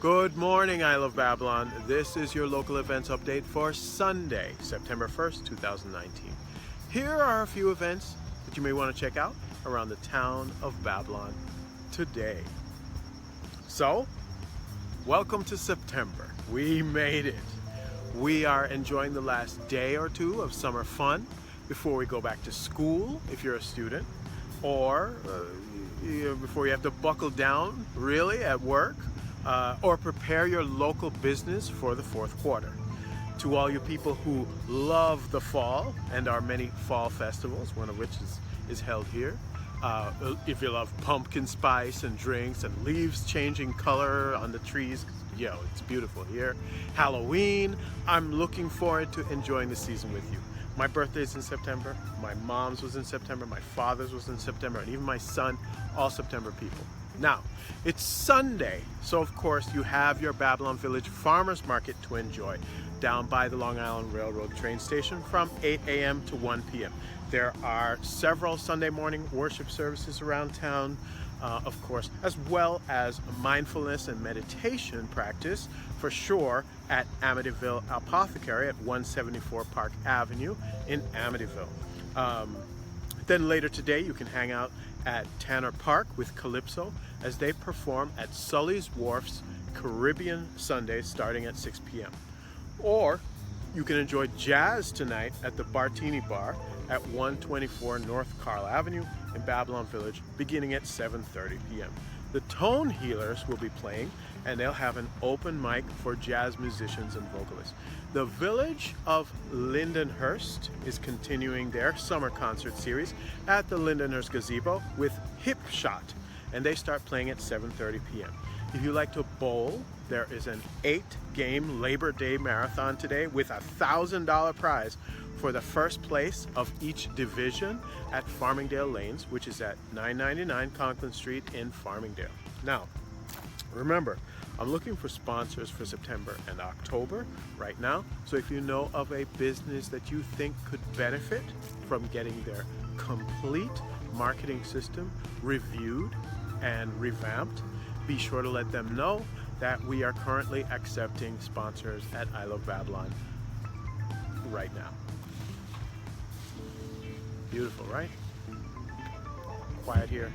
Good morning, I Love Babylon. This is your local events update for Sunday, September 1st, 2019. Here are a few events that you may want to check out around the town of Babylon today. So, welcome to September. We made it. We are enjoying the last day or two of summer fun before we go back to school if you're a student, or before you have to buckle down really at work. Or prepare your local business for the fourth quarter. To all you people who love the fall and our many fall festivals, one of which is held here. If you love pumpkin spice and drinks and leaves changing color on the trees, it's beautiful here. Halloween, I'm looking forward to enjoying the season with you. My birthday's in September, my mom's was in September, my father's was in September, and even my son, all September people. Now, it's Sunday, so of course you have your Babylon Village Farmers Market to enjoy down by the Long Island Railroad train station from 8 a.m. to 1 p.m. There are several Sunday morning worship services around town, of course, as well as mindfulness and meditation practice for sure at Amityville Apothecary at 174 Park Avenue in Amityville. Then later today you can hang out at Tanner Park with Calypso as they perform at Sully's Wharf's Caribbean Sunday starting at 6 p.m. Or you can enjoy jazz tonight at the Bartini Bar at 124 North Carl Avenue in Babylon Village beginning at 7:30 p.m. The Tone Healers will be playing, and they'll have an open mic for jazz musicians and vocalists. The Village of Lindenhurst is continuing their summer concert series at the Lindenhurst Gazebo with Hip Shot, and they start playing at 7:30 p.m. If you like to bowl, there is an 8-game Labor Day marathon today with a $1,000 prize for the first place of each division at Farmingdale Lanes, which is at 999 Conklin Street in Farmingdale. Now, remember, I'm looking for sponsors for September and October right now. So if you know of a business that you think could benefit from getting their complete marketing system reviewed and revamped, be sure to let them know that we are currently accepting sponsors at I Love Babylon right now. Beautiful, right? Quiet here.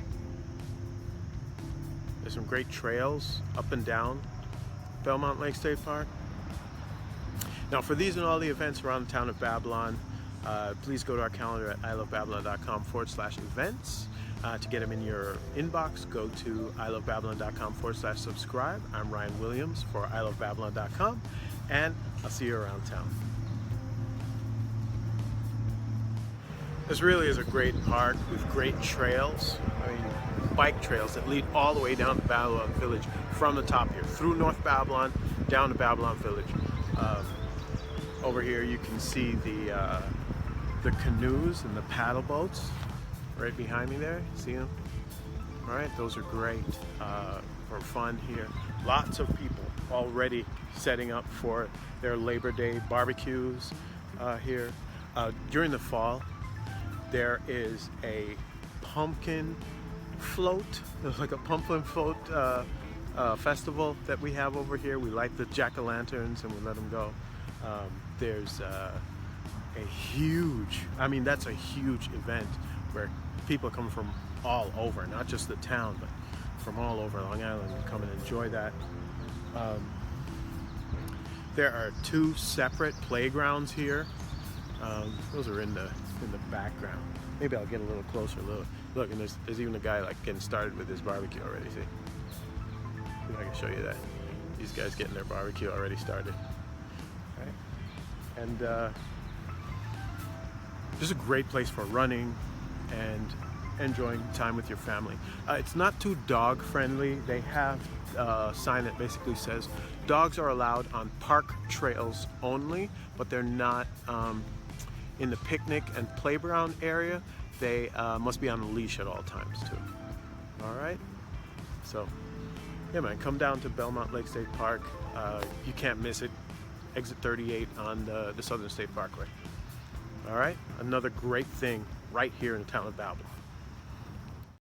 There's some great trails up and down Belmont Lake State Park. Now, for these and all the events around the town of Babylon, please go to our calendar at ilovebabylon.com/events. To get them in your inbox, go to ilovebabylon.com/subscribe. I'm Ryan Williams for ilovebabylon.com, and I'll see you around town. This really is a great park with great trails. Bike trails that lead all the way down to Babylon Village from the top here, through North Babylon, down to Babylon Village. Over here you can see the canoes and the paddle boats right behind me there. See them? All right, those are great for fun here. Lots of people already setting up for their Labor Day barbecues here. During the fall, there is a pumpkin float. There's like a pumpkin float festival that we have over here. We light the jack-o'-lanterns and we let them go. There's a huge, that's a huge event where people come from all over, not just the town, but from all over Long Island and come and enjoy that. There are 2 separate playgrounds here. Those are in the background. Maybe I'll get a little closer. Look, and there's even a guy like getting started with his barbecue already. See? If I can show you that. These guys getting their barbecue already started. Right? And just a great place for running and enjoying time with your family. It's not too dog friendly. They have a sign that basically says dogs are allowed on park trails only, but they're not in the picnic and playground area. They must be on a leash at all times too. All right, so yeah, man, come down to Belmont Lake State Park. You can't miss it. Exit 38 on the Southern State Parkway. All right, another great thing right here in the town of Babylon.